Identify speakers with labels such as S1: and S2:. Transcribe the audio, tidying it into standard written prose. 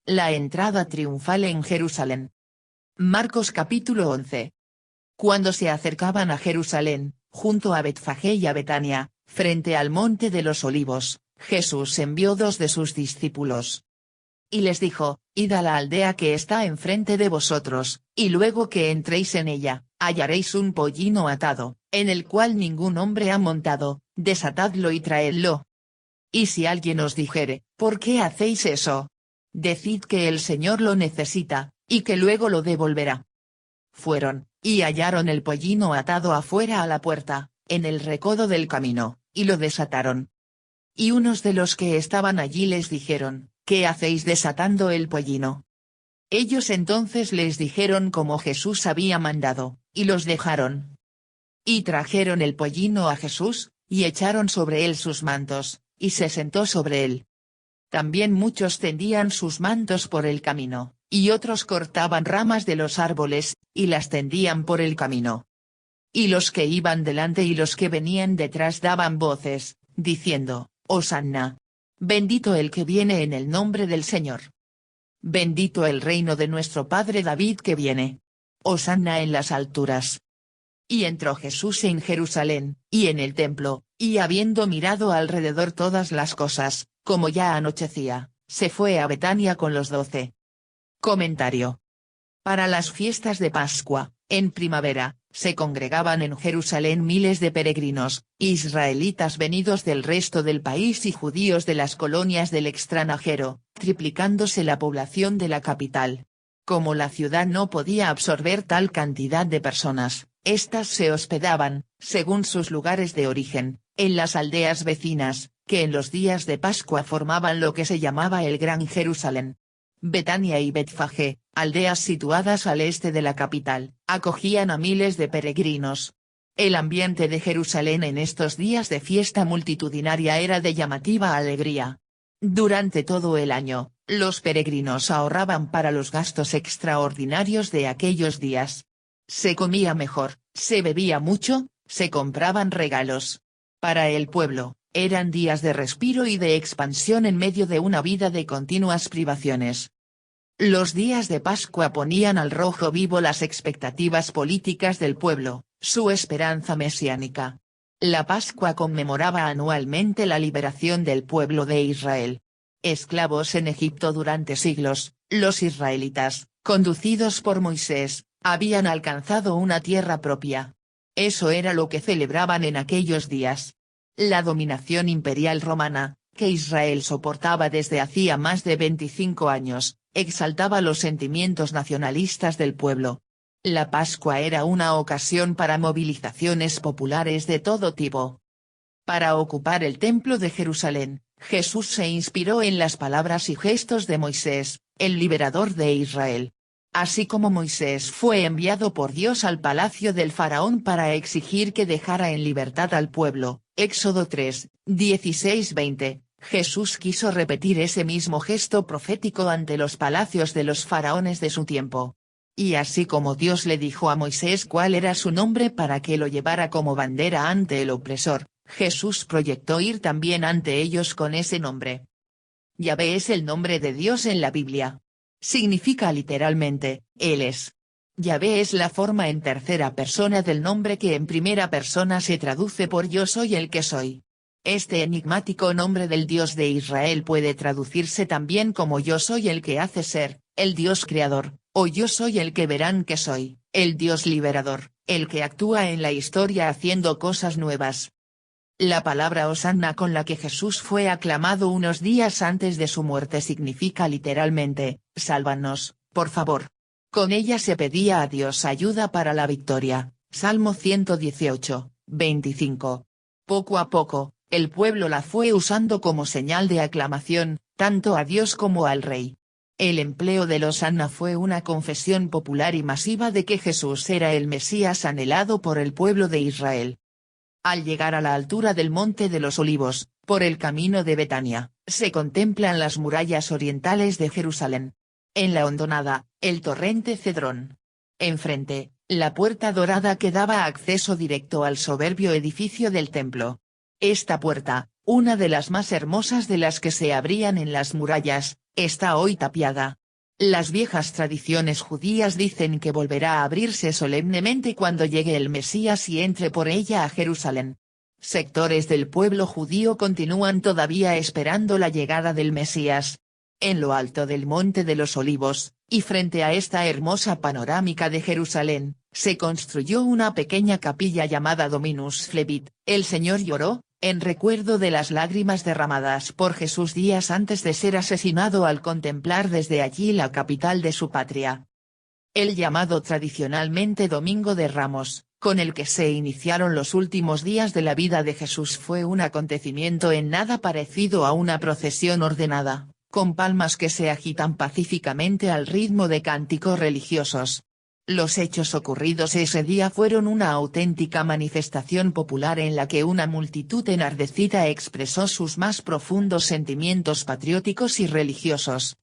S1: La entrada triunfal en Jerusalén. Marcos capítulo 11. Cuando se acercaban a Jerusalén, junto a Betfagé y a Betania, frente al monte de los Olivos, Jesús envió 2 de sus discípulos. Y les dijo: Id a la aldea que está enfrente de vosotros, y luego que entréis en ella, hallaréis un pollino atado, en el cual ningún hombre ha montado, desatadlo y traedlo. Y si alguien os dijere: ¿Por qué hacéis eso? Decid que el Señor lo necesita, y que luego lo devolverá. Fueron, y hallaron el pollino atado afuera a la puerta, en el recodo del camino, y lo desataron. Y unos de los que estaban allí les dijeron: ¿Qué hacéis desatando el pollino? Ellos entonces les dijeron como Jesús había mandado, y los dejaron. Y trajeron el pollino a Jesús, y echaron sobre él sus mantos, y se sentó sobre él. También muchos tendían sus mantos por el camino, y otros cortaban ramas de los árboles, y las tendían por el camino. Y los que iban delante y los que venían detrás daban voces, diciendo: Hosanna. Bendito el que viene en el nombre del Señor. Bendito el reino de nuestro Padre David que viene. Hosanna en las alturas. Y entró Jesús en Jerusalén, y en el templo, y habiendo mirado alrededor todas las cosas, como ya anochecía, se fue a Betania con los 12. Comentario. Para las fiestas de Pascua, en primavera, se congregaban en Jerusalén miles de peregrinos, israelitas venidos del resto del país y judíos de las colonias del extranjero, triplicándose la población de la capital. Como la ciudad no podía absorber tal cantidad de personas, éstas se hospedaban, según sus lugares de origen, en las aldeas vecinas, que en los días de Pascua formaban lo que se llamaba el Gran Jerusalén. Betania y Betfagé, aldeas situadas al este de la capital, acogían a miles de peregrinos. El ambiente de Jerusalén en estos días de fiesta multitudinaria era de llamativa alegría. Durante todo el año, los peregrinos ahorraban para los gastos extraordinarios de aquellos días. Se comía mejor, se bebía mucho, se compraban regalos. Para el pueblo, eran días de respiro y de expansión en medio de una vida de continuas privaciones. Los días de Pascua ponían al rojo vivo las expectativas políticas del pueblo, su esperanza mesiánica. La Pascua conmemoraba anualmente la liberación del pueblo de Israel. Esclavos en Egipto durante siglos, los israelitas, conducidos por Moisés, habían alcanzado una tierra propia. Eso era lo que celebraban en aquellos días. La dominación imperial romana, que Israel soportaba desde hacía más de 25 años, exaltaba los sentimientos nacionalistas del pueblo. La Pascua era una ocasión para movilizaciones populares de todo tipo. Para ocupar el templo de Jerusalén, Jesús se inspiró en las palabras y gestos de Moisés, el liberador de Israel. Así como Moisés fue enviado por Dios al palacio del faraón para exigir que dejara en libertad al pueblo, Éxodo 3, 16-20, Jesús quiso repetir ese mismo gesto profético ante los palacios de los faraones de su tiempo. Y así como Dios le dijo a Moisés cuál era su nombre para que lo llevara como bandera ante el opresor, Jesús proyectó ir también ante ellos con ese nombre. Yahvé es el nombre de Dios en la Biblia. Significa literalmente, Él es. Yahvé es la forma en tercera persona del nombre que en primera persona se traduce por yo soy el que soy. Este enigmático nombre del Dios de Israel puede traducirse también como yo soy el que hace ser, el Dios creador, o yo soy el que verán que soy, el Dios liberador, el que actúa en la historia haciendo cosas nuevas. La palabra Hosanna con la que Jesús fue aclamado unos días antes de su muerte significa literalmente, sálvanos, por favor. Con ella se pedía a Dios ayuda para la victoria, Salmo 118, 25. Poco a poco, el pueblo la fue usando como señal de aclamación, tanto a Dios como al Rey. El empleo del Hosanna fue una confesión popular y masiva de que Jesús era el Mesías anhelado por el pueblo de Israel. Al llegar a la altura del Monte de los Olivos, por el camino de Betania, se contemplan las murallas orientales de Jerusalén. En la hondonada, el torrente Cedrón. Enfrente, la puerta dorada que daba acceso directo al soberbio edificio del templo. Esta puerta, una de las más hermosas de las que se abrían en las murallas, está hoy tapiada. Las viejas tradiciones judías dicen que volverá a abrirse solemnemente cuando llegue el Mesías y entre por ella a Jerusalén. Sectores del pueblo judío continúan todavía esperando la llegada del Mesías. En lo alto del Monte de los Olivos, y frente a esta hermosa panorámica de Jerusalén, se construyó una pequeña capilla llamada Dominus Flevit, el Señor lloró, en recuerdo de las lágrimas derramadas por Jesús días antes de ser asesinado al contemplar desde allí la capital de su patria. El llamado tradicionalmente Domingo de Ramos, con el que se iniciaron los últimos días de la vida de Jesús, fue un acontecimiento en nada parecido a una procesión ordenada, con palmas que se agitan pacíficamente al ritmo de cánticos religiosos. Los hechos ocurridos ese día fueron una auténtica manifestación popular en la que una multitud enardecida expresó sus más profundos sentimientos patrióticos y religiosos.